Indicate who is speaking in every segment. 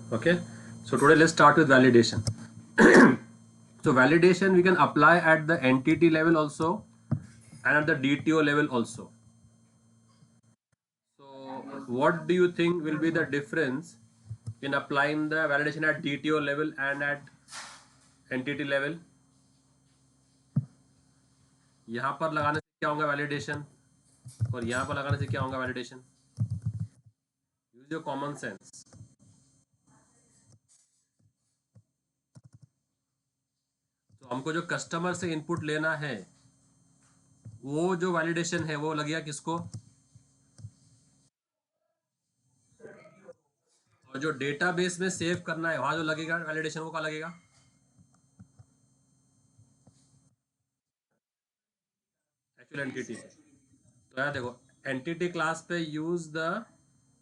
Speaker 1: Okay, so today let's start with validation. So validation we can apply at the entity level also and at the DTO level also. So what do you think will be the difference in applying the validation at DTO level and at entity level? यहाँ पर लगाने से क्या होगा validation और यहाँ पर लगाने से क्या होगा validation? Use your common sense. तो हमको जो कस्टमर से इनपुट लेना है वो जो वैलिडेशन है वो लगेगा किसको, और जो डेटाबेस में सेव करना है वहां जो लगेगा वैलिडेशन वो क्या लगेगा? एक्चुअल एंटिटी पे. तो यार देखो, एंटिटी क्लास पे use the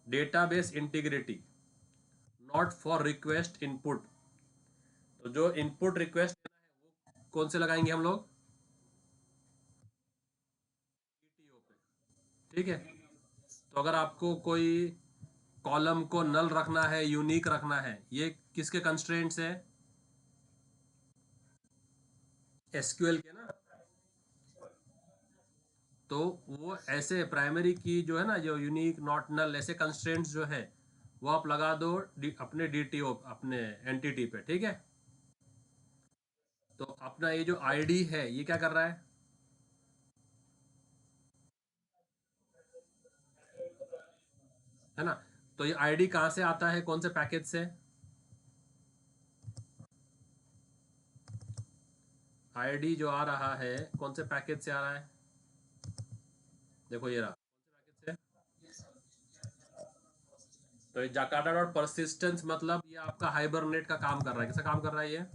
Speaker 1: database integrity, not for request input. तो जो इनपुट रिक्वेस्ट कौन से लगाएंगे हम लोग? DTO पे. ठीक है. तो अगर आपको कोई कॉलम को नल रखना है, यूनिक रखना है, ये किसके कंस्ट्रेंट्स है? एसक्यूएल के ना. तो वो ऐसे प्राइमरी की जो है ना, जो यूनिक नॉट नल ऐसे कंस्ट्रेंट्स जो है वो आप लगा दो अपने डीटीओ अपने एंटिटी पे. ठीक है. तो अपना ये जो आईडी है ये क्या कर रहा है ना? तो ये आईडी कहाँ से आता है, कौन से पैकेज से? आईडी जो आ रहा है कौन से पैकेज से आ रहा है? देखो ये रहा, कौन से पैकेज से? तो ये जाकार्टा डॉट परसिस्टेंस मतलब ये आपका हाइबरनेट का काम कर रहा है. कैसा काम कर रहा है ये?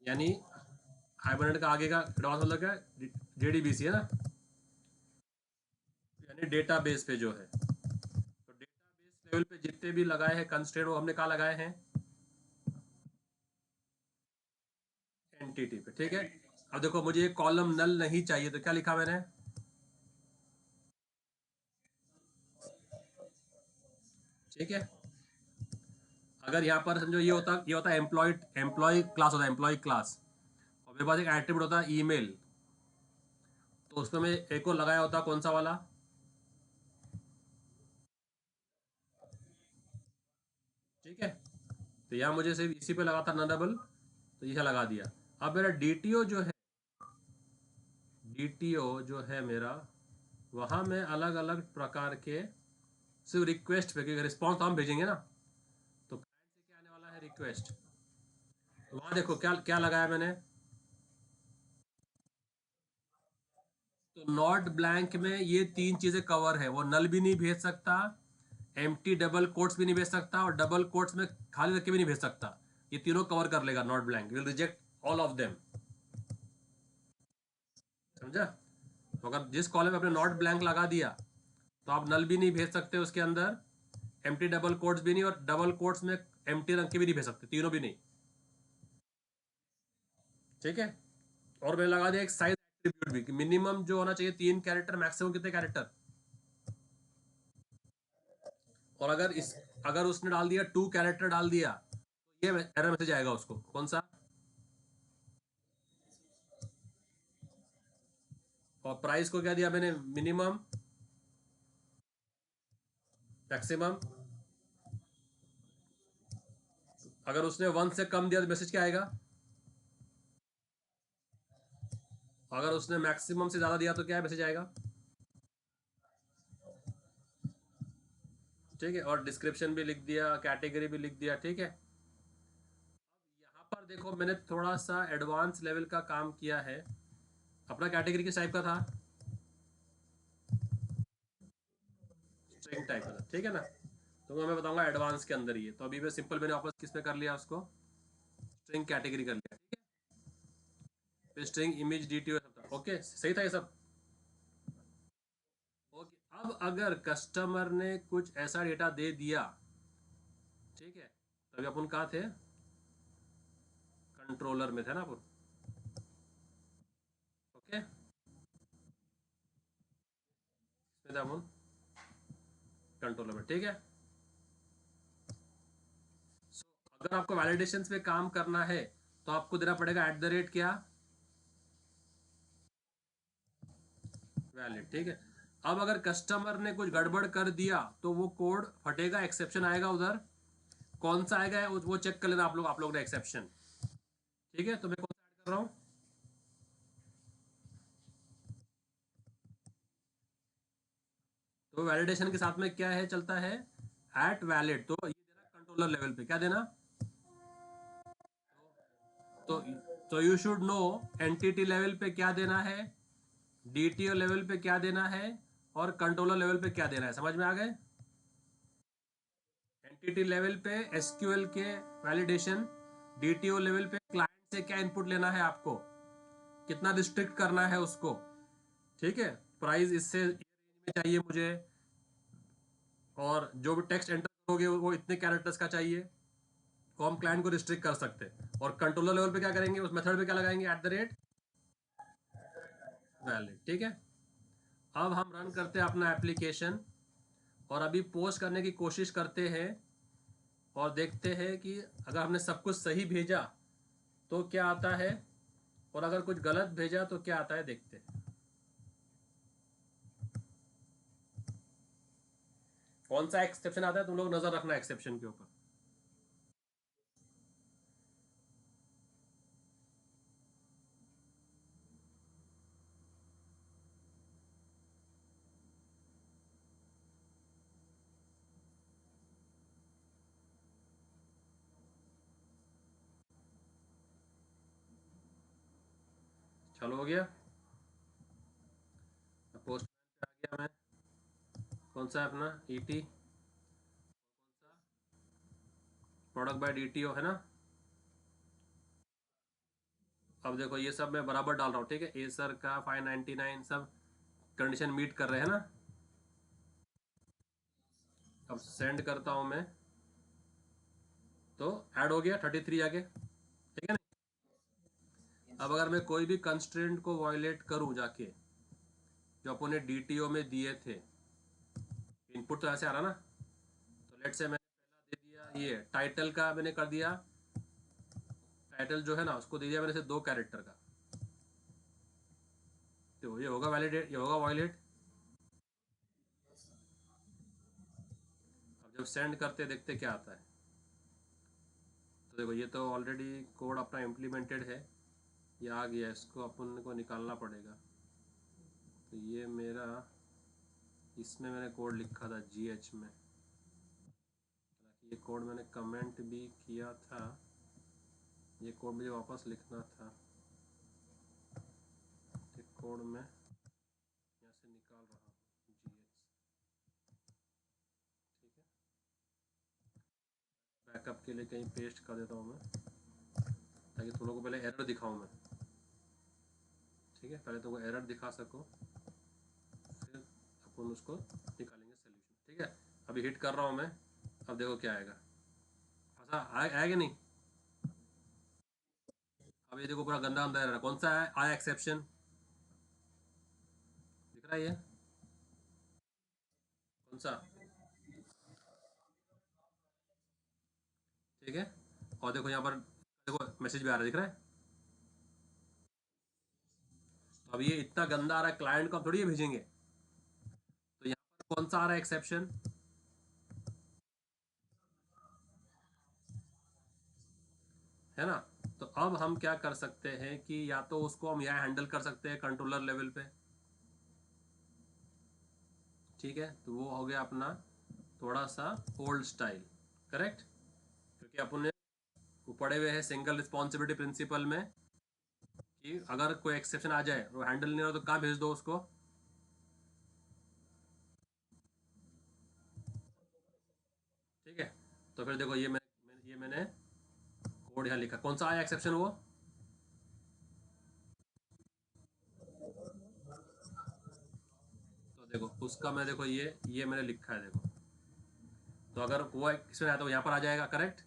Speaker 1: यानी हाइबरनेट का आगे का एडवांस मतलब क्या? जेडीबीसी है ना, यानी डेटाबेस पे जो है. तो डेटाबेस लेवल पे जितने भी लगाए हैं कंस्ट्रेंट वो हमने कहाँ लगाए हैं? एंटिटी पे. ठीक है. अब देखो मुझे एक कॉलम नल नहीं चाहिए तो क्या लिखा मैंने? ठीक है. अगर यहाँ पर समझो ये होता है एम्प्लॉय क्लास होता है, एम्प्लॉय क्लास. और मेरे पास एक एट्रीब्यूट होता है ईमेल. तो उसमें मैं एक और लगाया होता कौन सा वाला? ठीक है. तो यहाँ मुझे सिर्फ इसी पे लगा था नरेबल, तो ये लगा दिया. अब मेरा डीटीओ जो है, डीटीओ जो है मेरा, वहां में अलग अलग प्रकार के सिर्फ रिक्वेस्ट पे, क्योंकि रिस्पॉन्स तो हम भेजेंगे ना, तो क्लाइंट से क्या आने वाला है? रिक्वेस्ट. तो वहां देखो क्या क्या लगाया मैंने. तो नॉट ब्लैंक में ये तीन चीजें कवर है. वो नल भी नहीं भेज सकता, एम्प्टी डबल कोट्स भी नहीं भेज सकता, और डबल कोट्स में खाली रख के भी नहीं भेज सकता. ये तीनों कवर कर लेगा not blank, will reject all of them. समझा? तो अगर जिस कॉलम में आपने नॉट ब्लैंक लगा दिया तो आप नल भी नहीं भेज सकते उसके अंदर, एम्प्टी डबल कोट्स भी नहीं, और डबल कोट्स में एम्प्टी रंग के भी नहीं भेज सकते, तीनों भी नहीं. ठीक है. और मैंने लगा दिया एक साइज एट्रीब्यूट भी, कि मिनिमम जो होना चाहिए 3 कैरेक्टर, मैक्सिमम कितने कैरेक्टर. और अगर उसने डाल दिया 2 कैरेक्टर डाल दिया तो ये एरर मैसेज आएगा उसको. कौन सा? और प्राइस को क्या दिया मैंने? Minimum, maximum. अगर उसने 1 से कम दिया तो मैसेज क्या आएगा? अगर उसने मैक्सिमम से ज्यादा दिया तो क्या मैसेज आएगा? ठीक है. और डिस्क्रिप्शन भी लिख दिया, कैटेगरी भी लिख दिया. ठीक है. यहाँ पर देखो मैंने थोड़ा सा एडवांस लेवल का काम किया है. अपना कैटेगरी किस टाइप का था? स्ट्रिंग टाइप का था. ठीक है ना. तो मैं बताऊंगा एडवांस के अंदर ही है. तो अभी मैं सिंपल मैंने वापस किस पे कर लिया उसको? स्ट्रिंग कैटेगरी कर लिया. ठीक है. फिर स्ट्रिंग इमेज डीटीओ सब था. ओके, सही था ये सब. ओके. अब अगर कस्टमर ने कुछ ऐसा डेटा दे दिया, ठीक है, तभी अपन कहाँ थे? कंट्रोलर में थे ना अपन. ओके. इसमें थे अपन कंट्रोलर में. ठीक है. अगर आपको वैलिडेशन पे काम करना है तो आपको देना पड़ेगा @ क्या, वैलिड, ठीक है। अब अगर कस्टमर ने कुछ गड़बड़ कर दिया तो वो कोड फटेगा, एक्सेप्शन आएगा उधर। कौन सा आएगा वो चेक कर लेना आप लोग ने एक्सेप्शन। ठीक है, तो मैं कौन सा ऐड कर रहा हूं, तो वैलिडेशन के साथ में क्या है चलता है, @वैलिड। तो ये देना कंट्रोलर लेवल पे, क्या देना, तो you should know entity level पे क्या देना है, डीटीओ लेवल पे क्या देना है, और कंट्रोलर लेवल पे क्या देना है। समझ में आ गए। एंटिटी लेवल पे एसक्यूएल के वैलिडेशन, डीटीओ लेवल पे क्लाइंट से क्या इनपुट लेना है आपको, कितना रिस्ट्रिक्ट करना है उसको। ठीक है, प्राइस इससे रेंज में चाहिए मुझे, और जो भी टेक्स्ट एंटर करोगे वो इतने कैरेक्टर्स का चाहिए, तो हम क्लाइंट को रिस्ट्रिक्ट कर सकते हैं। और कंट्रोलर लेवल पे क्या करेंगे, उस मेथड पे क्या लगाएंगे, @वैलिड। ठीक है, अब हम रन करते हैं अपना एप्लीकेशन, और अभी पोस्ट करने की कोशिश करते हैं, और देखते हैं कि अगर हमने सब कुछ सही भेजा तो क्या आता है, और अगर कुछ गलत भेजा तो क्या आता है, देखते हैं। कौन सा एक्सेप्शन आता है, तुम लोग नजर रखना एक्सेप्शन के ऊपर। चलो, हो गया, पोस्टमैन पे आ गया मैं। कौन सा है अपना, ईटी, कौन सा, प्रोडक्ट बाय डीटीओ है ना। अब देखो ये सब मैं बराबर डाल रहा हूँ, ठीक है, एसर का 599 सब कंडीशन मीट कर रहे हैं ना। अब सेंड करता हूँ मैं, तो ऐड हो गया 33 आगे, ठीक है ना। अब अगर मैं कोई भी कंस्ट्रेंट को वायलेट करूं जाके, जो अपने डीटीओ में दिए थे, इनपुट तो ऐसे आ रहा ना, तो लेट से मैंने पहला दे दिया, ये टाइटल का मैंने कर दिया, टाइटल जो है ना उसको दे दिया मैंने से 2 कैरेक्टर का, तो ये होगा वैलिडेट, ये होगा वायलेट। अब जब सेंड करते देखते क्या आता है, तो देखो ये तो ऑलरेडी कोड अपना इम्प्लीमेंटेड है, ये आ गया, इसको अपन को निकालना पड़ेगा। तो ये मेरा, इसमें मैंने कोड लिखा था GH में, हालांकि ये कोड मैंने कमेंट भी किया था, ये कोड मुझे वापस लिखना था। ये कोड मैं यहाँ से निकाल रहा हूँ, GH, ठीक है, बैकअप के लिए कहीं पेस्ट कर देता हूँ मैं, ताकि तुम लोगों को पहले एरर दिखाऊँ मैं। ठीक है, पहले तुमको एरर दिखा सको, फिर अपन उसको निकालेंगे सोल्यूशन। ठीक है, अभी हिट कर रहा हूँ मैं, अब देखो क्या आएगा, फंसा आएगा नहीं। अब ये देखो पूरा गंदा गंदा एरर, कौन सा है, आया एक्सेप्शन, दिख रहा है ये, कौन सा, ठीक है। और देखो यहाँ पर, देखो मैसेज भी आ रहा है, दिख रहा है। तो अब ये इतना गंदा आ रहा है, क्लाइंट को हम थोड़ी ये भेजेंगे, तो यहाँ पर कौन सा आ रहा है एक्सेप्शन, है ना। तो अब हम क्या कर सकते हैं कि या तो उसको हम यहाँ हैंडल कर सकते हैं कंट्रोलर लेवल पे, ठीक है, तो वो हो गया अपना थोड़ा सा ओल्ड स्टाइल, करेक्ट, क्योंकि अपन ने वो पढ़े हुए हैं सिंगल रिस्पॉन्सिबिलिटी प्रिंसिपल में, कि अगर कोई एक्सेप्शन आ जाए वो हैंडल नहीं हो तो कहाँ भेज दो उसको। ठीक है, तो फिर देखो ये मैंने कोड यहाँ लिखा, कौन सा आया एक्सेप्शन वो, तो देखो उसका मैं, देखो ये मैंने लिखा है, देखो, तो अगर वो इसमें आया तो यहाँ पर आ जाएगा, करेक्ट।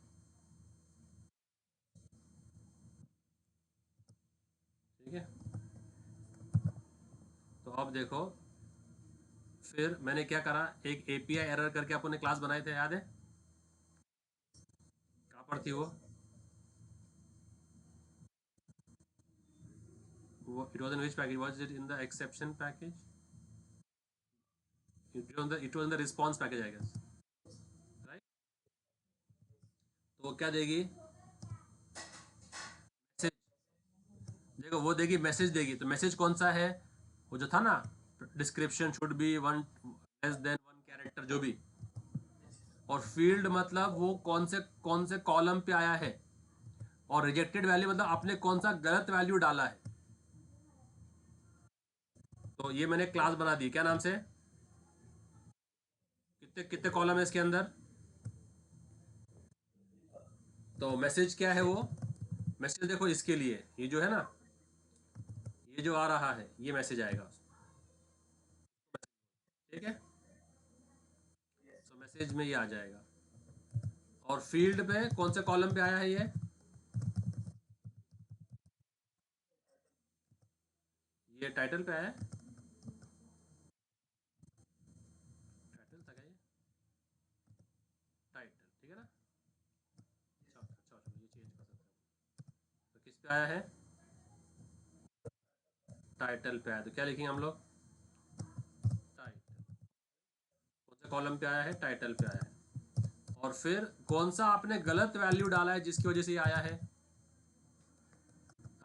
Speaker 1: ठीक है, तो अब देखो, फिर मैंने क्या करा, एक API एरर करके अपन ने क्लास बनाए थे, याद है, कहाँ पर थी वो it was in which package, was it in the exception package, it was in the response package I guess, right. तो वो क्या देगी, मैसेज, देखो वो देगी मैसेज देगी, तो मैसेज कौन सा है, वो जो था ना, description should be one less than one character जो भी, और फील्ड मतलब वो कौन से कॉलम पे आया है, और रिजेक्टेड वैल्यू मतलब आपने कौन सा गलत वैल्यू डाला है। तो ये मैंने क्लास बना दी, क्या नाम से, कितने कितने कॉलम है इसके अंदर, तो मैसेज क्या है वो, मैसेज देखो इसके लिए ये जो है ना, ये जो आ रहा है ये मैसेज आएगा, ठीक है। तो मैसेज में ये आ जाएगा, और फील्ड पे कौन से कॉलम पे आया है ये टाइटल पे आया है, टाइटल था क्या ये, टाइटल, ठीक है ना। अच्छा अच्छा चलो ये चेंज कर सकते हैं, तो किस पे आया है, टाइटल पे आया, तो क्या लिखेंगे हम लोग, टाइटल, कौन से कॉलम पे आया है, टाइटल पे आया है, और फिर कौन सा आपने गलत वैल्यू डाला है जिसकी वजह से ये आया है,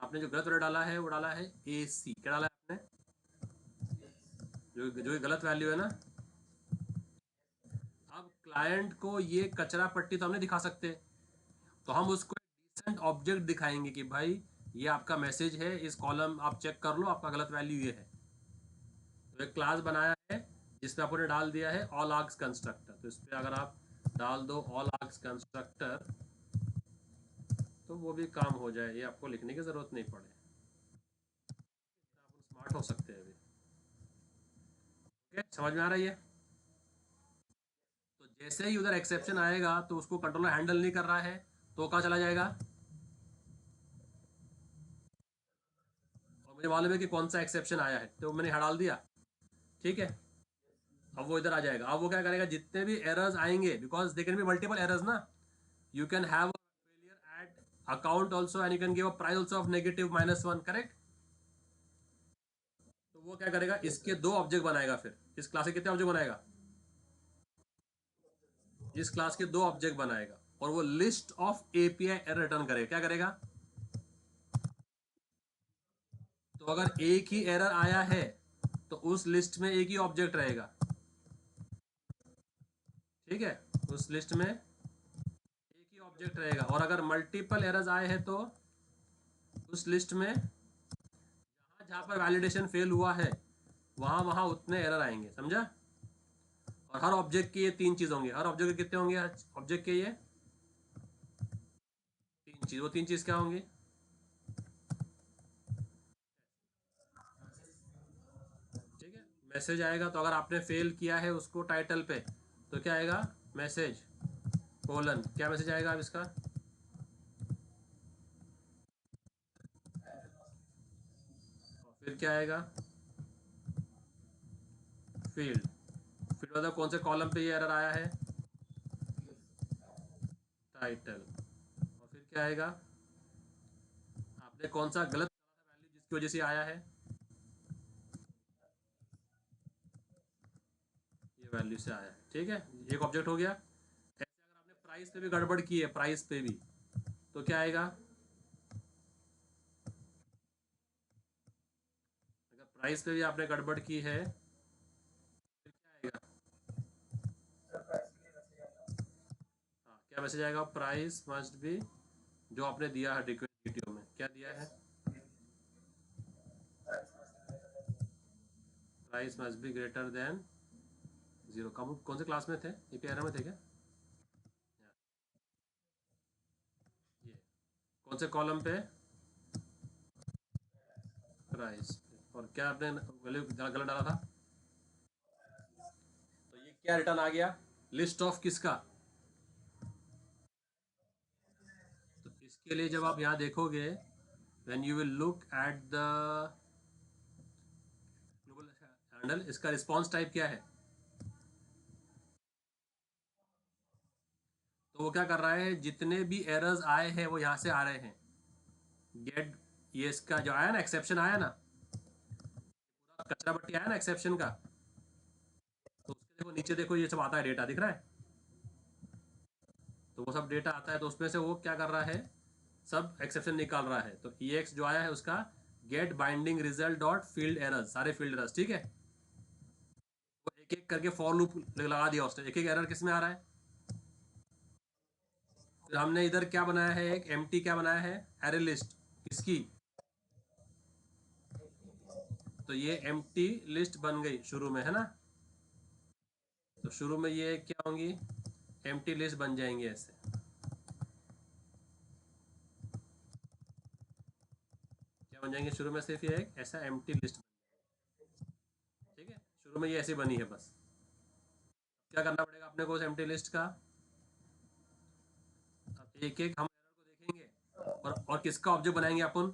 Speaker 1: आपने जो गलत वैल्यू डाला है वो डाला है ए सी, क्या डाला है आपने, जो गलत वैल्यू है ना। अब क्लाइंट को ये कचरा पट्टी तो हम नहीं दिखा सकते, तो हम उसको एक डिसेंट ऑब्जेक्ट दिखाएंगे कि भाई ये आपका मैसेज है, इस कॉलम आप चेक कर लो, आपका गलत वैल्यू ये है। तो एक क्लास बनाया है जिसमें आपने डाल दिया है ऑल आर्क्स कंस्ट्रक्टर, तो इस पर अगर आप डाल दो ऑल आर्क्स कंस्ट्रक्टर तो वो भी काम हो जाए, ये आपको लिखने की ज़रूरत नहीं पड़े, आप स्मार्ट हो सकते हैं अभी। ओके, समझ में आ रही है। तो जैसे ही उधर एक्सेप्शन आएगा तो उसको कंट्रोलर हैंडल नहीं कर रहा है, तो कहाँ चला जाएगा, और मुझे मालूम है कि कौन सा एक्सेप्शन आया है तो मैंने यहाँ डाल दिया, ठीक है। अब वो इधर आ जाएगा, अब वो क्या करेगा, जितने भी एरर्स आएंगे, because they can be multiple errors ना, you can have a failure at account also and you can give a price also of negative -1, correct. तो वो क्या करेगा, इसके दो ऑब्जेक्ट बनाएगा, फिर इस क्लास के कितने ऑब्जेक्ट बनाएगा, इस क्लास के दो ऑब्जेक्ट बनाएगा, और वो list of API error return करेगा, क्या करेगा, तो अगर एक ही एरर आया है तो उस लिस्ट में एक ही ऑब्जेक्ट रहेगा, ठीक है, उस लिस्ट में एक ही ऑब्जेक्ट रहेगा, और अगर मल्टीपल एरर्स आए हैं तो उस लिस्ट में जहां पर वैलिडेशन फेल हुआ है वहां वहां उतने एरर आएंगे, समझा। और हर ऑब्जेक्ट की ये तीन चीज होंगी, हर ऑब्जेक्ट के कितने होंगे, हर ऑब्जेक्ट के ये तीन चीज, वो तीन चीज क्या होंगी, ठीक है। मैसेज आएगा, तो अगर आपने फेल किया है उसको टाइटल पे, तो क्या आएगा, मैसेज कोलन, क्या मैसेज आएगा अब इसका, और फिर क्या आएगा, फील्ड, फील्ड मतलब कौन से कॉलम पे ये एरर आया है, टाइटल, और फिर क्या आएगा, आपने कौन सा गलत डाला था वैल्यू जिसकी वजह से आया है, ये वैल्यू से आया है, ठीक है, एक ऑब्जेक्ट हो गया। ऐसे अगर आपने प्राइस पे भी गड़बड़ की है, प्राइस पे भी, तो क्या आएगा, अगर प्राइस पे भी आपने गड़बड़ की है, फिर क्या आएगा, हाँ क्या मैसेज आएगा, प्राइस मस्ट बी, जो आपने दिया है रिक्वेस्ट वीडियो में क्या दिया है, price must be greater than 0, कौन से क्लास में थे, एपीआई में थे क्या, ये कौन से कॉलम पे, प्राइस पे, और क्या आपने वैल्यू गलत डाला था, तो ये क्या रिटर्न आ गया, लिस्ट ऑफ किसका, तो इसके लिए जब आप यहाँ देखोगे, when you will look at the global handle, इसका रिस्पॉन्स टाइप क्या है, तो वो क्या कर रहा है, जितने भी एरर्स आए हैं वो यहाँ से आ रहे हैं। गेट, ये इसका जो आया ना एक्सेप्शन आया ना, पूरा कचरा बट्टी आया ना एक्सेप्शन का, तो उसके देखो नीचे देखो ये सब आता है, डेटा दिख रहा है। तो वो सब डेटा आता है, तो उसमें से वो क्या कर रहा है, सब एक्सेप्शन निकाल रहा है। तो ई एक्स जो आया है उसका get binding result dot field errors, सारे फील्ड एरर्स, ठीक है। वो एक एक करके फॉर लूप लगा दिया उसने, एक एक एरर किस में आ रहा है। फिर हमने इधर क्या बनाया है, एक एम्प्टी क्या बनाया है, एरे लिस्ट, किसकी, तो ये एम्प्टी लिस्ट बन गई शुरू में, है ना। तो शुरू में ये क्या होंगी, एम्प्टी लिस्ट बन जाएंगी ऐसे, क्या बन जाएंगे शुरू में, सिर्फ ये एक ऐसा एम्प्टी लिस्ट, ठीक है। शुरू में ये ऐसी बनी है बस। क्या करना पड़ेगा अपने को उस एम्प्टी लिस्ट का, अब एक एक हम एरर को देखेंगे और किसका ऑब्जेक्ट बनाएंगे अपन।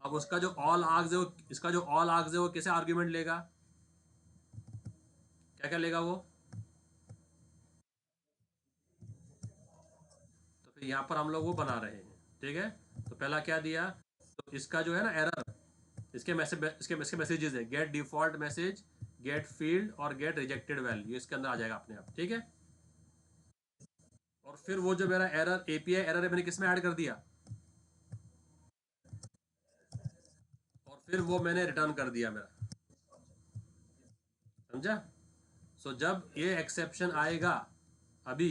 Speaker 1: अब उसका जो ऑल आर्ग्स है वो, इसका जो ऑल आर्ग्स है वो कैसे आर्ग्यूमेंट लेगा, क्या क्या लेगा वो। तो फिर यहाँ पर हम लोग वो बना रहे हैं, ठीक है। तो पहला क्या दिया, तो इसका जो है ना एरर, इसके मैसेज, इसके मैसेजेस है, get default message, get field और गेट रिजेक्टेड वैल्यू, इसके अंदर आ जाएगा अपने आप, ठीक है। और फिर वो जो मेरा एरर एपीआई एरर है मैंने किस में ऐड कर दिया, और फिर वो मैंने रिटर्न कर दिया मेरा, समझा। सो जब ये एक्सेप्शन आएगा अभी,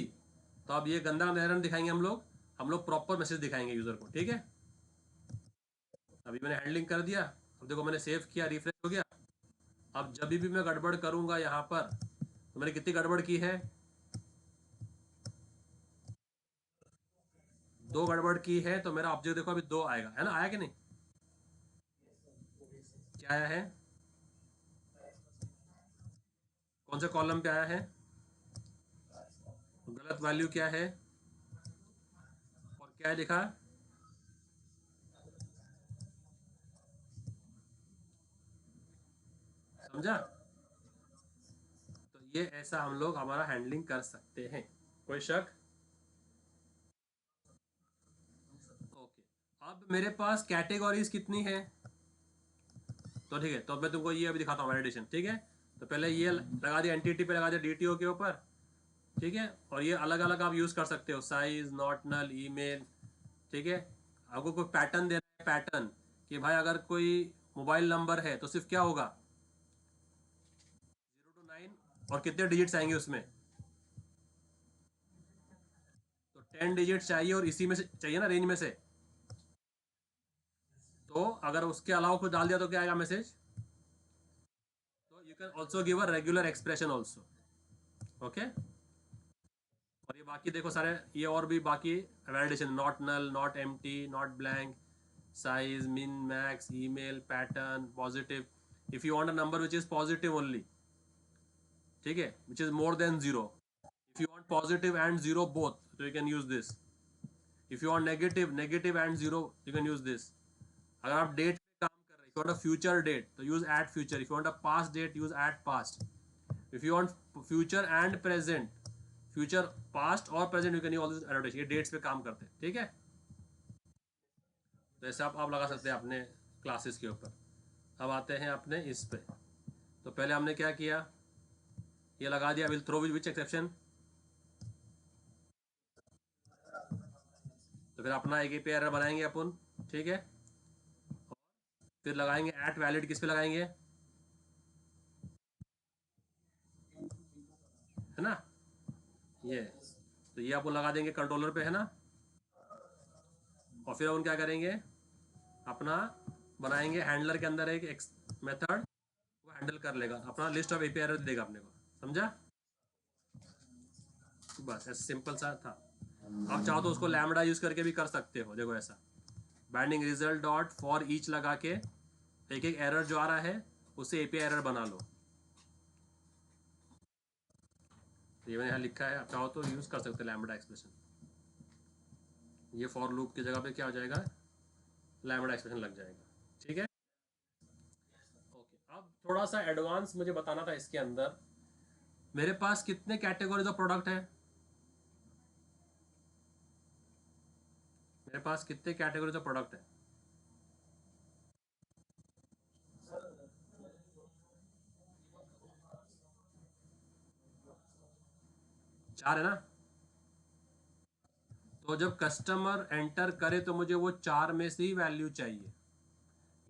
Speaker 1: तो अब ये गंदा गंदा एरर दिखाएंगे हम लोग प्रॉपर मैसेज दिखाएंगे यूजर को, ठीक है। अभी मैंने हैंडलिंग कर दिया, अब देखो मैंने सेव किया, रिफ्रेश हो गया। अब जब भी मैं गड़बड़ करूंगा यहाँ पर, तो मैंने कितनी गड़बड़ की है, दो गड़बड़ की है, तो मेरा ऑब्जेक्ट देखो अभी दो आएगा, है ना, आया कि नहीं, क्या आया है, कौन से कॉलम पे आया है, गलत वैल्यू क्या है, और क्या है लिखा, समझा। तो ये ऐसा हम लोग हमारा हैंडलिंग कर सकते हैं, कोई शक। ओके, अब मेरे पास कैटेगरीज कितनी है, तो ठीक है, तो मैं तुमको ये अभी दिखाता हूँ वैलिडेशन, ठीक है। तो पहले ये लगा दिया, एंटिटी पे लगा दिया डीटीओ के ऊपर, ठीक है। और ये अलग अलग आप यूज कर सकते हो, साइज, नॉट नल, ईमेल, ठीक है। आपको कोई पैटर्न देना है, पैटर्न कि भाई अगर कोई मोबाइल नंबर है तो सिर्फ क्या होगा, 0 to 9, और कितने डिजिट्स आएंगे उसमें, तो 10 डिजिट चाहिए, और इसी में से चाहिए ना, रेंज में से। तो अगर उसके अलावा कुछ डाल दिया तो क्या आएगा मैसेज, तो you can also give a regular expression also, okay. और ये बाकी देखो सारे, ये और भी बाकी validation, not null, not empty, not blank, size, min max, email, pattern, positive, if you want a number which is positive only, ठीक है, which is more than zero, if you want positive and zero both तो you can use this, if you want negative, negative and zero you can use this. अगर आप date पे काम कर रहे हैं, if you want a future date तो use at future, if you want a past date use at past, if you want future and present, future, past और present, you can use all this annotation, ये dates पे काम करते हैं, ठीक है। तो ऐसे आप लगा सकते हैं अपने क्लासेस के ऊपर। अब आते हैं अपने इस पे, तो पहले हमने क्या किया, ये लगा दिया, विल थ्रो विच एक्सेप्शन, तो फिर अपना एक पेयर बनाएंगे अपन, ठीक है। फिर लगाएंगे एट वैलिड, किस पे लगाएंगे, है ना, ये, तो ये अपन लगा देंगे कंट्रोलर पे, है ना। और फिर अपन क्या करेंगे, अपना बनाएंगे हैंडलर के अंदर एक मेथड, वो हैंडल कर लेगा, अपना लिस्ट ऑफ एपीआई देगा अपने को, समझा। बस ऐसा सिंपल सा था। आप चाहो तो उसको लैम्बडा यूज करके भी कर सकते हो, देखो ऐसा, binding result dot for each लगा के एक एक एरर जो आ रहा है उसे एपीआई एरर बना लो। तो ये मैंने यहाँ लिखा है, आप चाहो तो यूज कर सकते हो लैम्बडा एक्सप्रेशन, ये फॉर लूप की जगह पे क्या हो जाएगा, लैम्बडा एक्सप्रेशन लग जाएगा, ठीक है। ओके, अब थोड़ा सा एडवांस मुझे बताना था, इसके अंदर मेरे पास कितने कैटेगरीज ऑफ प्रोडक्ट है, मेरे पास कितने कैटेगरीज ऑफ प्रोडक्ट है? चार है ना? तो जब कस्टमर एंटर करे तो मुझे वो चार में से ही वैल्यू चाहिए।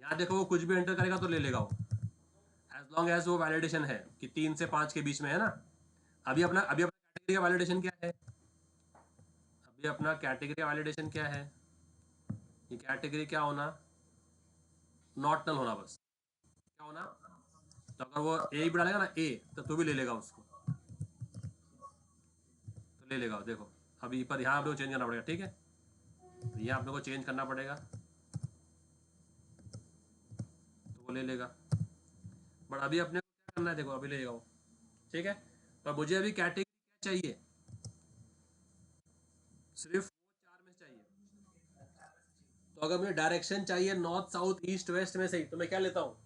Speaker 1: यहाँ देखो वो कुछ भी एंटर करेगा तो ले लेगा वो, एज लॉन्ग एज वो वैलिडेशन है कि 3 से 5 के बीच में है ना। अभी अपना कैटेगरी का वैलिडेशन क्या है? अभी अपना कैटेगरी का वैलिडेशन क्या है? ये कैटेगरी क्या होना? नॉट नल होना बस। क्या होना? तो अगर वो ए ही डालेगा ना ए, तो तू भी ले लेगा उसको, तो ले लेगा। देखो अभी पर यहाँ पे चेंज करना पड़ेगा, ठीक है? तो यहाँ आप लोग को चेंज करना पड़ेगा, तो वो ले लेगा। बट अभी अपने को क्या करना है, देखो अभी ले लेगा वो, ठीक है? पर मुझे अभी कैटेगरी क्या चाहिए? सिर्फ वो चार में चाहिए। तो अगर मुझे डायरेक्शन चाहिए नॉर्थ साउथ ईस्ट वेस्ट में से ही, तो मैं क्या लेता हूँ?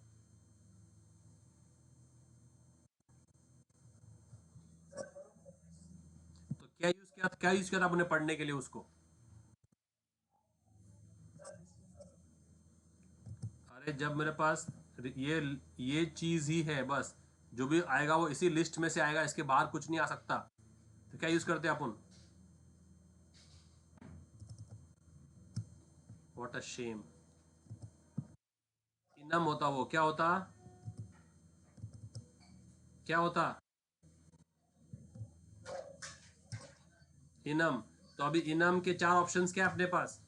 Speaker 1: तो क्या यूज किया था आपने पढ़ने के लिए उसको? अरे जब मेरे पास ये चीज ही है बस, जो भी आएगा वो इसी लिस्ट में से आएगा, इसके बाहर कुछ नहीं आ सकता। तो क्या यूज करते हैं अपन? What a shame. इनम होता, वो क्या होता? क्या होता? इनम। तो अभी इनम के चार ऑप्शंस क्या है अपने पास?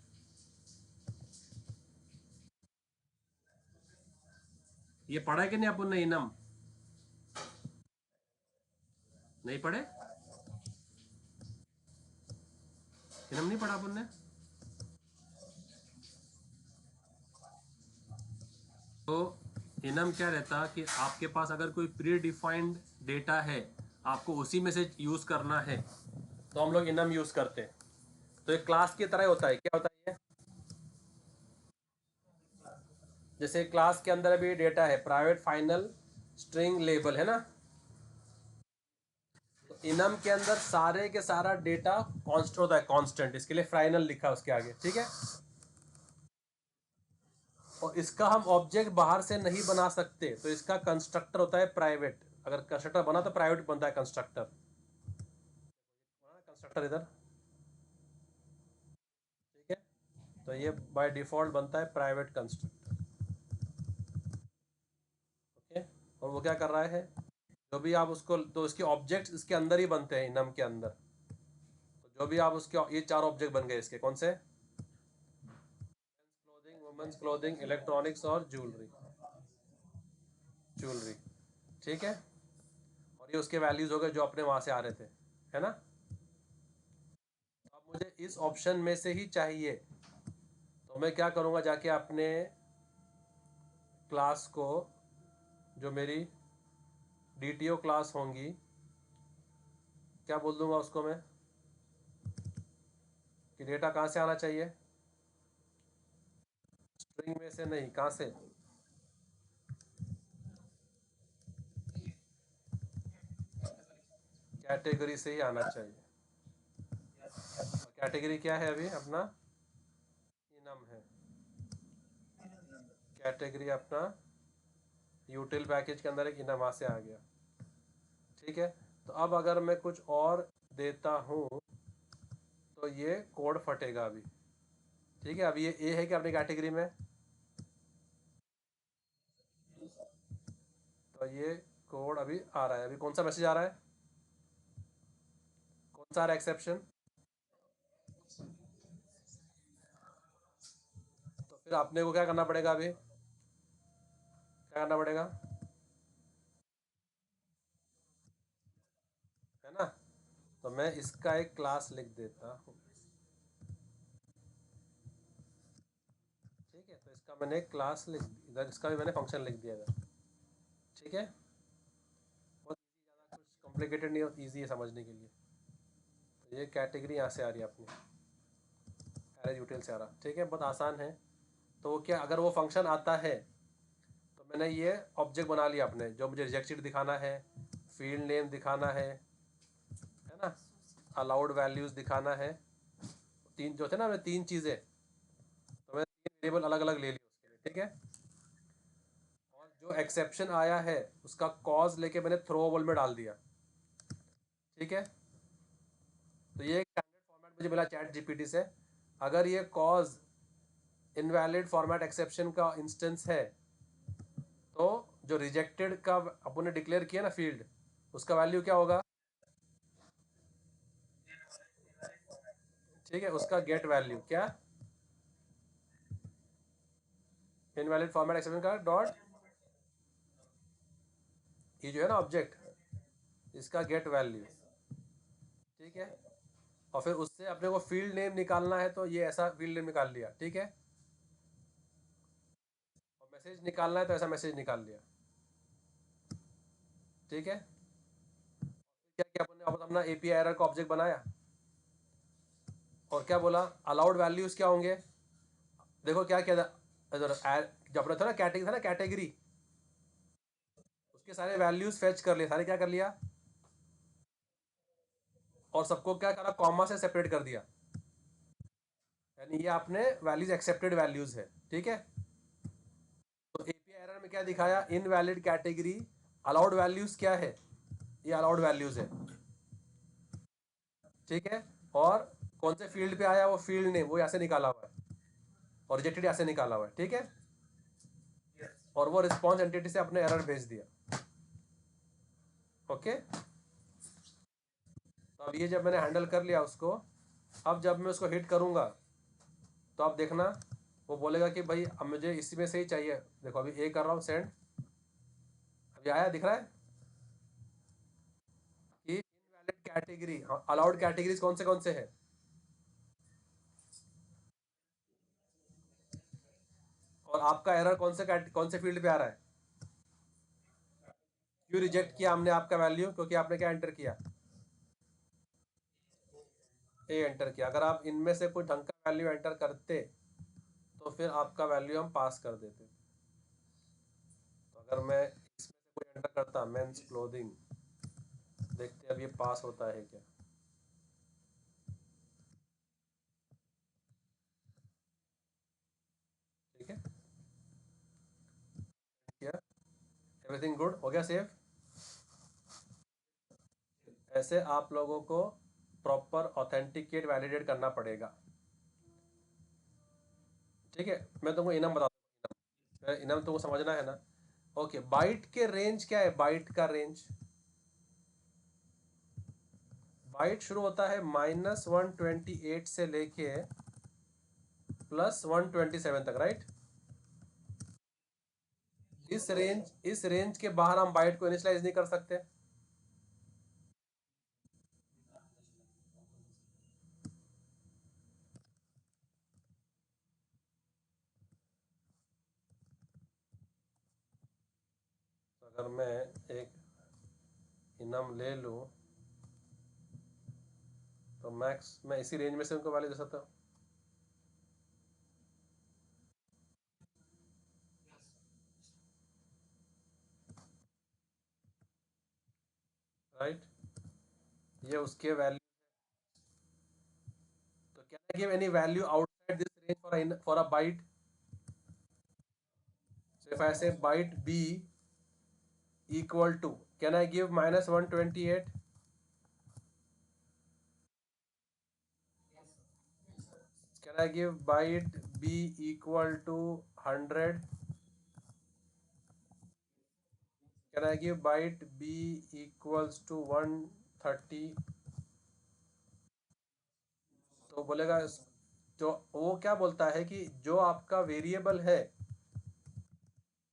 Speaker 1: ये पढ़ा है कि नहीं अपन ने इनम? नहीं पढ़े? इनम नहीं पढ़ा अपन ने? तो इनम क्या रहता कि आपके पास अगर कोई प्री डिफाइंड डेटा है, आपको उसी में से यूज करना है, तो हम लोग इनम यूज करते हैं। तो एक क्लास की तरह होता है। क्या होता है ये? जैसे क्लास के अंदर अभी डेटा है प्राइवेट फाइनल स्ट्रिंग लेबल, है ना? तो इनम के अंदर सारे के सारा डेटा कांस्टेंट होता है, कांस्टेंट, इसके लिए फाइनल लिखा है उसके आगे, ठीक है? और इसका हम ऑब्जेक्ट बाहर से नहीं बना सकते, तो इसका कंस्ट्रक्टर होता है प्राइवेट। अगर कंस्ट्रक्टर बना तो प्राइवेट बनता है कंस्ट्रक्टर। कंस्ट्रक्टर इधर, ठीक है? तो ये बाय डिफॉल्ट बनता है प्राइवेट कंस्ट्रक्टर। ओके। और वो क्या कर रहा है, जो भी आप उसको, तो इसके ऑब्जेक्ट्स इसके अंदर ही बनते हैं इनम के अंदर। तो जो भी आप उसके, ये चार ऑब्जेक्ट बन गए इसके, कौन से? क्लोथिंग, वुमेन्स क्लोथिंग, इलेक्ट्रॉनिक्स और ज्वेलरी। ज्वेलरी, ठीक है? और ये उसके वैल्यूज हो गए जो अपने वहां से आ रहे थे, है ना? तो अब मुझे इस ऑप्शन में से ही चाहिए, तो मैं क्या करूंगा, जाके अपने क्लास को, जो मेरी डीटीओ क्लास होंगी, क्या बोल दूंगा उसको मैं, कि डेटा कहाँ से आना चाहिए? स्ट्रिंग में से नहीं, कहाँ से? कैटेगरी से ही आना चाहिए। और कैटेगरी क्या है अभी अपना? इनम है। कैटेगरी अपना यूटिल पैकेज के अंदर एक इनम वहाँ से आ गया, ठीक है? तो अब अगर मैं कुछ और देता हूँ तो ये कोड फटेगा अभी, ठीक है? अभी ये ए है कि अपनी कैटेगरी में, तो ये कोड अभी आ रहा है। अभी कौन सा मैसेज आ रहा है? कौन सा आ रहा है एक्सेप्शन? तो फिर आपने को क्या करना पड़ेगा अभी? क्या करना पड़ेगा, है ना? तो मैं इसका एक क्लास लिख देता हूँ, ठीक है? तो इसका मैंने एक क्लास लिख इधर, इसका भी मैंने फंक्शन लिख दिया इधर, ठीक है? बहुत इजी, ज़्यादा कुछ कॉम्प्लिकेटेड नहीं, ईजी है समझने के लिए। तो ये कैटेगरी यहाँ से आ रही है अपनी, एरेज यूटिल से आ रहा, ठीक है? बहुत आसान है। तो वो क्या, अगर वो फंक्शन आता है तो मैंने ये ऑब्जेक्ट बना लिया अपने, जो मुझे रिजेक्ट शीट दिखाना है, फील्ड नेम दिखाना है ना? अलाउड वैल्यूज दिखाना है, तीन जो थे ना, मैं तीन चीज़ें, वेरिएबल अलग अलग ले लिए उसके लिए, ठीक है। और जो एक्सेप्शन आया है उसका कॉज लेके मैंने थ्रोवेबल में डाल दिया, ठीक है। तो ये एक स्टैंडर्ड फॉर्मेट मुझे मिला चैट जीपीटी से। अगर ये कॉज इनवैलिड फॉर्मेट एक्सेप्शन का इंस्टेंस है तो जो रिजेक्टेड का अपन ने डिक्लेयर किया ना फील्ड, उसका वैल्यू क्या होगा, ठीक है, उसका गेट वैल्यू क्या, इनवैलिड फॉर्मेट एक्सेप्शन का डॉट, ये जो है ना ऑब्जेक्ट, इसका गेट वैल्यू, ठीक है। और फिर उससे अपने को फील्ड नेम निकालना है तो ये ऐसा फील्ड नेम निकाल लिया, ठीक है। और मैसेज निकालना है तो ऐसा मैसेज निकाल लिया, ठीक है। क्या क्या अपन ने अब अपना एपीआई एरर का ऑब्जेक्ट बनाया और क्या बोला, अलाउड वैल्यूज क्या होंगे, देखो क्या क्या था इधर, जब अपना था ना कैटेगरी, था ना कैटेगरी, उसके सारे वैल्यूज फेच कर लिए, सारे क्या कर लिया, और सबको क्या करा, कॉमा से सेपरेट कर दिया, यानी ये आपने वैल्यूज एक्सेप्टेड वैल्यूज है, ठीक है। तो एपीआई एरर में क्या दिखाया, इनवैलिड कैटेगरी, अलाउड वैल्यूज क्या है, ये अलाउड वैल्यूज है, ठीक है। और कौन से फील्ड पे आया वो फील्ड नेम, वो यहाँ से निकाला हुआ है, और रिजेक्टेड यहाँ से निकाला हुआ है, ठीक है। और वो रिस्पॉन्स एंटिटी से अपने एरर भेज दिया, ओके। तो अब ये जब मैंने हैंडल कर लिया उसको, अब जब मैं उसको हिट करूंगा तो अब देखना, वो बोलेगा कि भाई अब मुझे इसी में से ही चाहिए, देखो अभी ए कर रहा हूँ सेंड, अभी आया दिख रहा है कि इनवैलिड कैटेगरी, हाँ अलाउड कैटेगरीज कौन से है, और आपका एरर कौन से फील्ड पे आ रहा है, क्यों रिजेक्ट किया हमने आपका वैल्यू, क्योंकि आपने क्या एंटर किया, ए एंटर किया। अगर आप इनमें से कोई ढंग का वैल्यू एंटर करते तो फिर आपका वैल्यू हम पास कर देते। तो अगर मैं इसमें से कोई एंटर करता मेंस क्लोथिंग, देखते अब ये पास होता है क्या, ठीक है, किया, एवरीथिंग गुड हो गया, सेव। ऐसे आप लोगों को प्रॉपर ऑथेंटिकेट वैलिडेट करना पड़ेगा, ठीक है। मैं तुमको इनम बता दूँ, इनम तुमको समझना है ना, ओके। बाइट के रेंज क्या है, बाइट का रेंज, बाइट शुरू होता है -128 से लेके +127 तक, राइट। इस रेंज के बाहर हम बाइट को इनिशियलाइज नहीं कर सकते। तो अगर मैं एक इनम ले लूँ तो मैक्स मैं इसी रेंज में से उनको वैल्यू दे सकता हूँ, राइट। ये उसके वैल्यू, तो can I give any value outside this range for a byte, so if I say byte b equal to, can I give -128, can I give byte b equal to 100, can I give byte b equals to 130, तो बोलेगा, तो वो क्या बोलता है कि जो आपका वेरिएबल है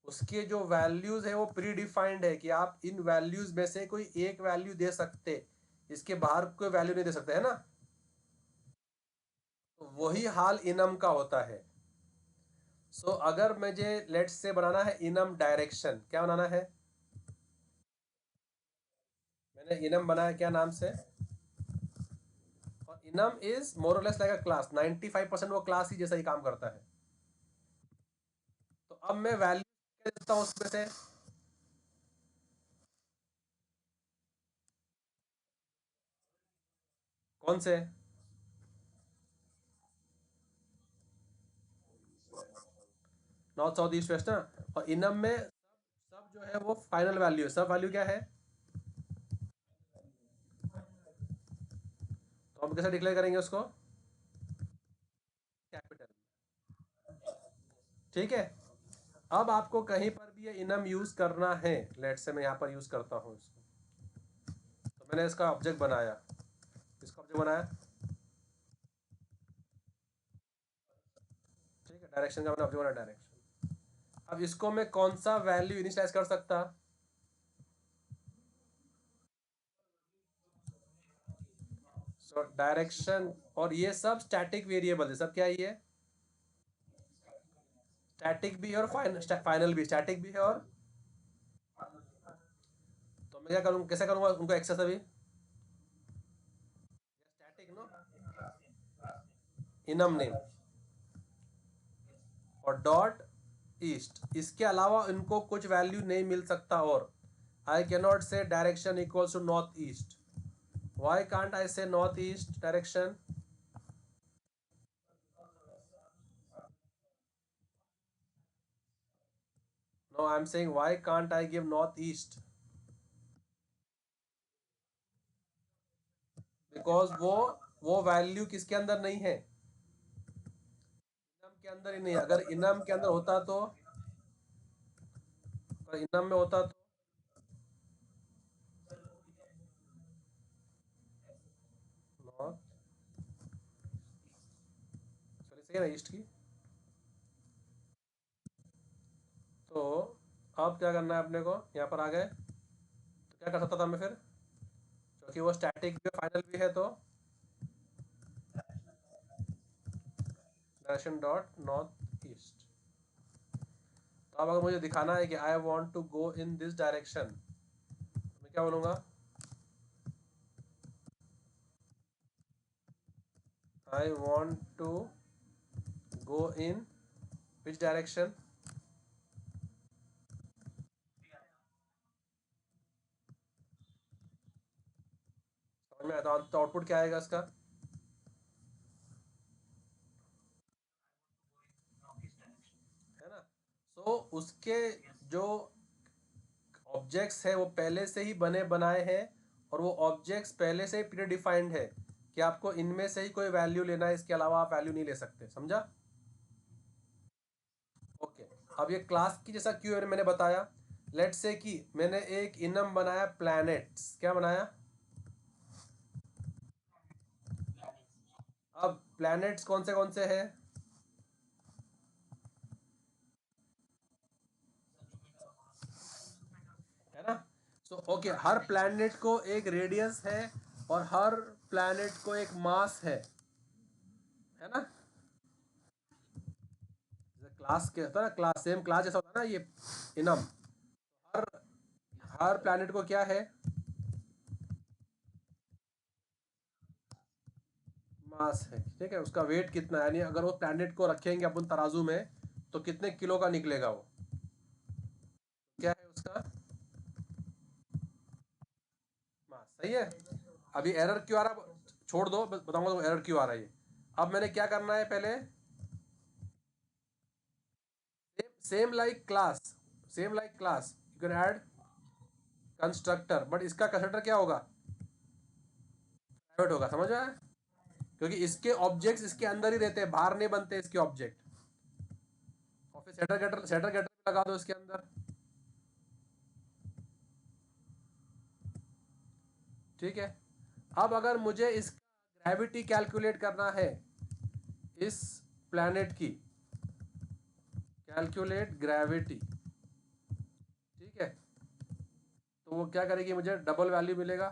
Speaker 1: उसके जो वैल्यूज है वो प्री डिफाइंड है, कि आप इन वैल्यूज में से कोई एक वैल्यू दे सकते, इसके बाहर कोई वैल्यू नहीं दे सकते, है ना। तो वही हाल इनम का होता है। सो अगर मुझे लेट्स से बनाना है इनम डायरेक्शन, क्या बनाना है, मैंने इनम बनाया क्या नाम से, और इनम इज मोर और लेस लाइक अ क्लास, 95% वो क्लास ही जैसा ही काम करता है। तो अब मैं वैल्यू क्या देता हूँ उसमें से, कौन से, नॉर्थ साउथ ईस्ट वेस्ट ना, और इनम में सब जो है वो फाइनल वैल्यू है। सब वैल्यू क्या है, तो हम कैसे डिक्लेयर करेंगे उसको, कैपिटल। ठीक है, अब आपको कहीं पर भी ये इनम यूज करना है, लेट से मैं यहाँ पर यूज करता हूँ इसको, तो मैंने इसका ऑब्जेक्ट बनाया, इसका ऑब्जेक्ट बनाया, ठीक है, डायरेक्शन का मैंने ऑब्जेक्ट बनाया, डायरेक्शन। अब इसको मैं कौन सा वैल्यू इनिशियलाइज कर सकता, सो डायरेक्शन, और ये सब स्टैटिक वेरिएबल है, सब क्या है ये, स्टैटिक भी है और फाइनल भी, स्टैटिक भी है और, तो मैं क्या करूँ, कैसे करूँगा उनको एक्सेस अभी, स्टैटिक नो, इनम नेम और डॉट ईस्ट, इसके अलावा इनको कुछ वैल्यू नहीं मिल सकता, और I can not say direction equals to north east, why can't I say north east direction, no I am saying why can't I give north east, because वो वैल्यू किसके अंदर नहीं है, इनम के अंदर ही नहीं है, अगर इनम के अंदर होता तो, अगर इनम में होता तो, नॉर्थ, सॉरी सही है ना ईस्ट की, तो अब क्या करना है अपने को, यहाँ पर आ गए, तो क्या कर सकता था मैं फिर, क्योंकि वो स्टैटिक भी फाइनल भी है, तो डायरेक्शन डॉट नॉर्थ ईस्ट, तो अब अगर मुझे दिखाना है कि I want to go in this direction, मैं क्या बोलूँगा, I want to go in which direction, समझ में आता, तो आउटपुट क्या आएगा इसका, है ना, सो उसके जो ऑब्जेक्ट्स है वो पहले से ही बने बनाए हैं, और वो ऑब्जेक्ट्स पहले से ही प्री डिफाइंड है कि आपको इनमें से ही कोई वैल्यू लेना है, इसके अलावा आप वैल्यू नहीं ले सकते, समझा। ओके, अब ये क्लास की जैसा क्यों मैंने बताया, लेट से कि मैंने एक इनम बनाया प्लैनेट्स, क्या बनाया, अब प्लैनेट्स कौन से हैं, है ना, सो ओके, हर प्लैनेट को एक रेडियस है और हर प्लैनेट को एक मास है ना, क्लास के होता है ना, क्लास सेम क्लास जैसा होता है ना ये इनम, हर हर प्लैनेट को क्या है, मास है, ठीक है, उसका वेट कितना है, यानी अगर वो प्लैनेट को रखेंगे अपन तराजू में तो कितने किलो का निकलेगा वो, क्या है उसका मास, सही है। अभी एरर क्यों आ रहा, छोड़ दो, बताऊंगा तो एरर क्यों आ रहा है ये। अब मैंने क्या करना है पहले, same like class, same like class you can add constructor, but इसका कंस्ट्रक्टर क्या होगा, प्राइवेट होगा, समझ में, क्योंकि इसके ऑब्जेक्ट्स इसके अंदर ही रहते हैं, बाहर नहीं बनते इसके ऑब्जेक्ट, और फिर सेटर गेटर भी लगा दो इसके अंदर, ठीक है। अब अगर मुझे इसका ग्रेविटी कैलकुलेट करना है, इस प्लैनेट की, कैलकुलेट ग्रेविटी, ठीक है, तो वो क्या करेगी, मुझे डबल वैल्यू मिलेगा,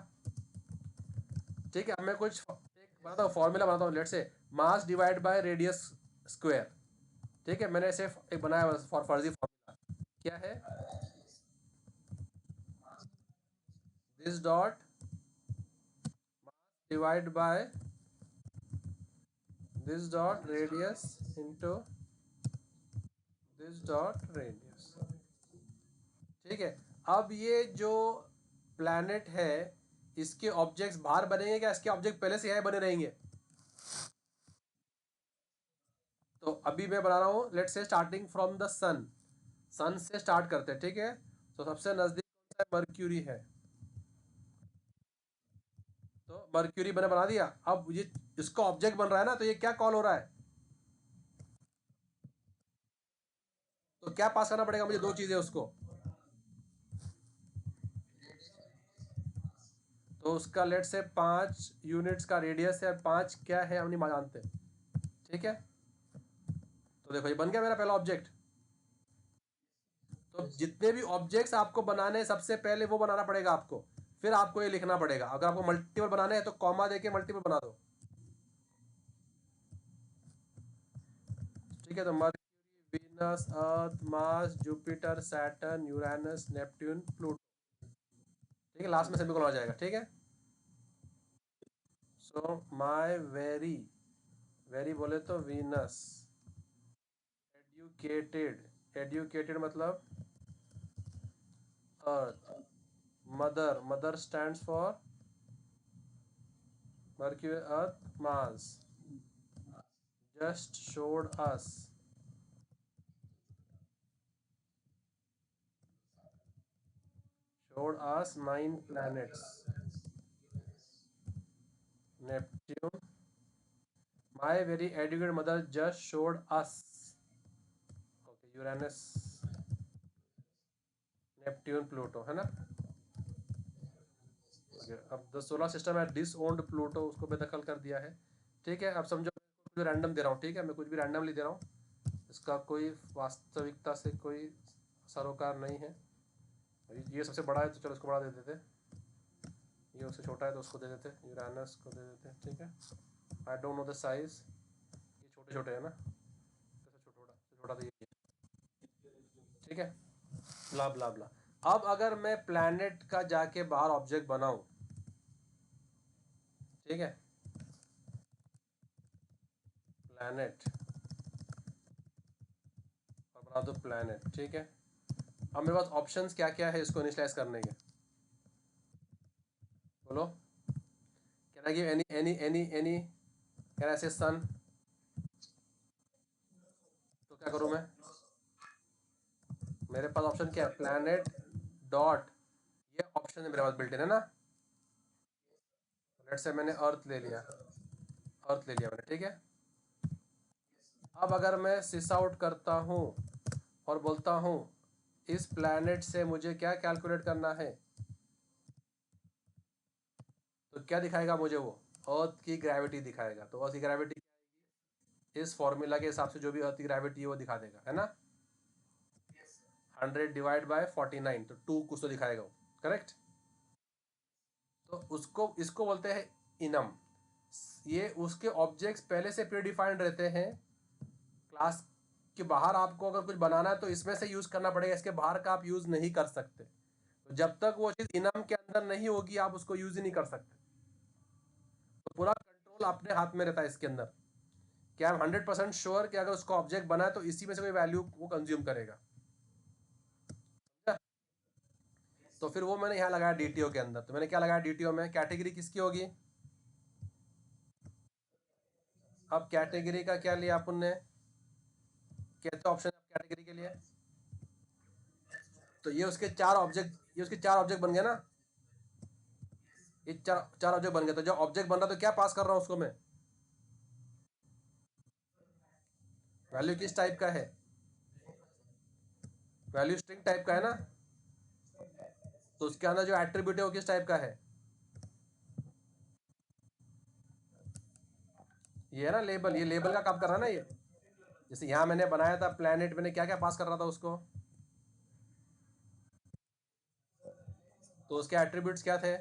Speaker 1: ठीक है। अब मैं कुछ एक बनाता हूँ, फॉर्मूला बनाता हूँ, लेट से mass divide by radius square, ठीक है, मैंने ऐसे एक बनाया फॉर फर्जी फॉर्मूला, क्या है, this dot divide by this dot radius into this dot radius, ठीक है। अब ये जो प्लैनेट है इसके ऑब्जेक्ट्स बाहर बनेंगे क्या, इसके ऑब्जेक्ट पहले से यहाँ बने रहेंगे, तो अभी मैं बना रहा हूँ, लेट से स्टार्टिंग फ्रॉम द सन, सन से स्टार्ट करते हैं, ठीक है। तो सबसे नजदीक कौन सा है, मर्क्यूरी है। तो मर्क्यूरी मैंने बना दिया। अब ये इसका ऑब्जेक्ट बन रहा है ना, तो ये क्या कॉल हो रहा है, तो क्या पास करना पड़ेगा मुझे, दो चीजें उसको। तो उसका लेट से 5 यूनिट्स का रेडियस है, 5 क्या है हम नहीं जानते, ठीक है। तो देखो ये बन गया मेरा पहला ऑब्जेक्ट। तो जितने भी ऑब्जेक्ट्स आपको बनाने हैं, सबसे पहले वो बनाना पड़ेगा आपको, फिर आपको ये लिखना पड़ेगा। अगर आपको मल्टीपल बनाने हैं तो कॉमा देके मल्टीपल बना दो, ठीक है। तो Mercury, Venus, Earth, Mars, Jupiter, Saturn, Uranus, Neptune, Pluto, ठीक है। लास्ट में सेमीकोलन आ जाएगा, ठीक है। सो माय वेरी, वेरी बोले तो वीनस, एडुकेटेड, एडुकेटेड मतलब earth, mother, mother stands for Mercury, Earth, Mars, just showed us 9 planets. Neptune, my very educated mother just showed us. Okay, Uranus, Neptune, Pluto, है ना। okay, अब the solar system है डिसओन्ड Pluto, उसको बेदखल कर दिया है, ठीक है। अब समझो मैं कुछ भी रैंडम दे रहा हूँ, ठीक है, मैं कुछ भी रैंडमली दे रहा हूँ, इसका कोई वास्तविकता से कोई सरोकार नहीं है। ये सबसे बड़ा है तो चलो इसको बड़ा दे देते, ये उससे छोटा है तो उसको दे देते, यूरानस को दे देते, ठीक है। I don't know the size, ये छोटे छोटे है ना, कैसे छोटा छोटा तो ये है, ठीक है। ब्ला ब्ला ब्ला। अब अगर मैं प्लैनेट का जाके बाहर ऑब्जेक्ट बनाऊं, ठीक है, प्लैनेट, और बना दो प्लैनेट, ठीक है। अब मेरे पास ऑप्शंस क्या क्या है इसको इनिशियलाइज करने के, बोलो। Can I give any can I से सन, तो क्या करूं मैं, मेरे पास ऑप्शन क्या है, प्लैनेट डॉट, ये ऑप्शन है मेरे पास बिल्ट इन, है ना। लेट से मैंने अर्थ ले लिया, अर्थ ले लिया मैंने, ठीक है। अब अगर मैं सिस आउट करता हूँ और बोलता हूँ इस प्लैनेट से मुझे क्या कैलकुलेट करना है, तो क्या दिखाएगा मुझे वो, अर्थ की ग्रेविटी दिखाएगा। तो अर्थ की ग्रेविटी इस फॉर्मूला के हिसाब से जो भी अर्थ की ग्रेविटी है वो दिखा देगा, है ना। 100 डिवाइड बाय 49, तो 2 कुछ तो दिखाएगा वो, करेक्ट। तो उसको, इसको बोलते हैं इनम। ये उसके ऑब्जेक्ट्स पहले से प्री डिफाइंड रहते हैं, क्लास के बाहर आपको अगर कुछ बनाना है तो इसमें से यूज करना पड़ेगा, इसके बाहर का आप यूज नहीं कर सकते। तो जब तक वो चीज इनम के अंदर नहीं होगी आप उसको यूज ही नहीं कर सकते। तो पूरा कंट्रोल अपने हाथ में रहता है इसके अंदर, क्या आई एम 100% श्योर कि अगर उसका ऑब्जेक्ट बना है तो इसी में से कोई वैल्यू वो कंज्यूम करेगा। तो फिर वो मैंने यहाँ लगाया डीटीओ के अंदर। तो मैंने क्या लगाया डीटीओ में, कैटेगरी किसकी होगी। अब कैटेगरी का क्या लिया अपन ने, कैसे ऑप्शन कैटेगरी के लिए, तो ये उसके 4 ऑब्जेक्ट, ये उसके 4 ऑब्जेक्ट बन गए ना, ये चार चार ऑब्जेक्ट बन गए। तो जब ऑब्जेक्ट बन रहा तो क्या पास कर रहा हूँ उसको मैं, वैल्यू किस टाइप का है, वैल्यू स्ट्रिंग टाइप का है ना। तो उसके अंदर जो एट्रीब्यूट है वो किस टाइप का है, ये है ना लेबल, ये लेबल का काम कर रहा है ना ये। जैसे यहाँ मैंने बनाया था प्लैनेट, मैंने क्या क्या पास कर रहा था उसको, तो उसके एट्रीब्यूट्स क्या थे,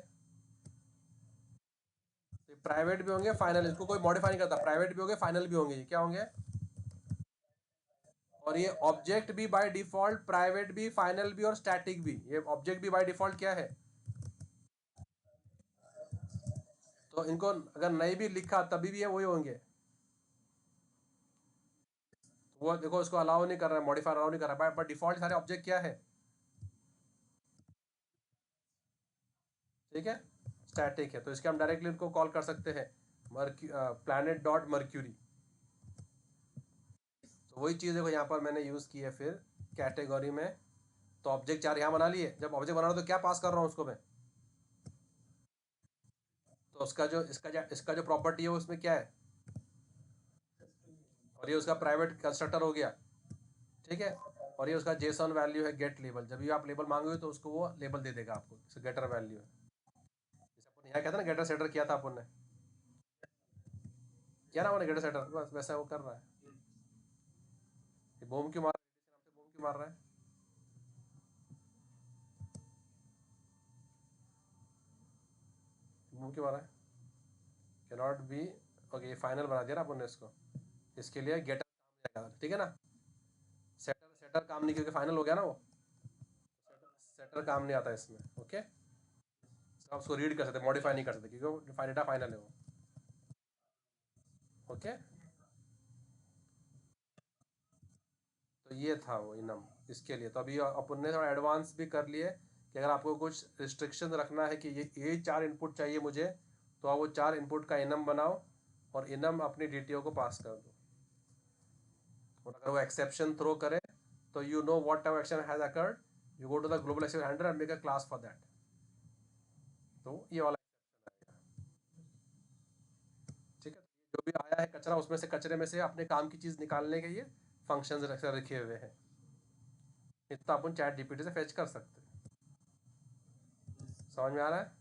Speaker 1: प्राइवेट भी होंगे फाइनल, इसको कोई मॉडिफाई नहीं करता, प्राइवेट भी होंगे फाइनल भी होंगे, ये क्या होंगे। और ये ऑब्जेक्ट भी बाय डिफॉल्ट प्राइवेट भी, फाइनल भी और स्टैटिक भी, ये ऑब्जेक्ट भी बाय डिफॉल्ट क्या है। तो इनको अगर नहीं भी लिखा तभी भी ये वही होंगे। तो वो देखो इसको अलाउ नहीं कर रहा है, मॉडिफाई अलाउ नहीं कर रहा है, बट डिफॉल्ट सारे ऑब्जेक्ट क्या है, ठीक है, स्टैटिक है। तो इसके हम डायरेक्टली इनको कॉल कर सकते हैं, प्लैनेट डॉट मर्क्यूरी, तो वही चीज़ देखो यहाँ पर मैंने यूज़ की है फिर कैटेगरी में। तो ऑब्जेक्ट 4 यहाँ बना लिए। जब ऑब्जेक्ट बना रहा हूँ तो क्या पास कर रहा हूँ उसको मैं? तो उसका जो इसका जो प्रॉपर्टी है वो उसमें क्या है, और ये उसका प्राइवेट कंस्ट्रक्टर हो गया, ठीक है। और ये उसका जेसन वैल्यू है गेट लेबल। जब भी आप लेबल मांगोगे तो उसको वो लेबल दे देगा आपको, गेटर वैल्यू है। जैसे अपन यहाँ कहते हैं ना गेटर सेटर किया था अपन ने, किया ना मैंने गेटर सेटर, बस वैसा वो कर रहा है। ये बूम क्यों मार रहा है, नाम से बूम क्यों मार रहा है? बूम क्यों मार रहा है? Cannot be. ओके, ये फाइनल बना दिया ना अपन ने इसको। इसके लिए गेटर काम नहीं आएगा, ठीक है ना। सेटर सेटर काम नहीं, क्योंकि फाइनल हो गया ना वो। सेटर काम नहीं आता इसमें, ओके। आप उसको रीड कर सकते, मॉडिफाई नहीं कर सकते, क्योंकि डेटा फाइनल है वो, ओके। तो ये था वो इनम इसके लिए। तो अभी अपन ने थोड़ा एडवांस भी कर लिए कि अगर आपको कुछ रिस्ट्रिक्शन रखना है कि ये 4 इनपुट चाहिए मुझे, तो आप वो 4 इनपुट का इनम बनाओ और इनम अपनी डीटीओ को पास कर दो। और अगर वो एक्सेप्शन थ्रो करे तो you know whatever action has occurred, you go to the global exception handler and make a class for that. तो ये वाला एक्सेप्शन आएगा, ठीक है। तो ये जो भी आया है कचरा, उसमें से कचरे में से अपने काम की चीज़ निकालने के लिए फंक्शंस रखे हुए हैं। इतना अपन चैट जीपीटी से फेच कर सकते हैं। समझ में आ रहा है?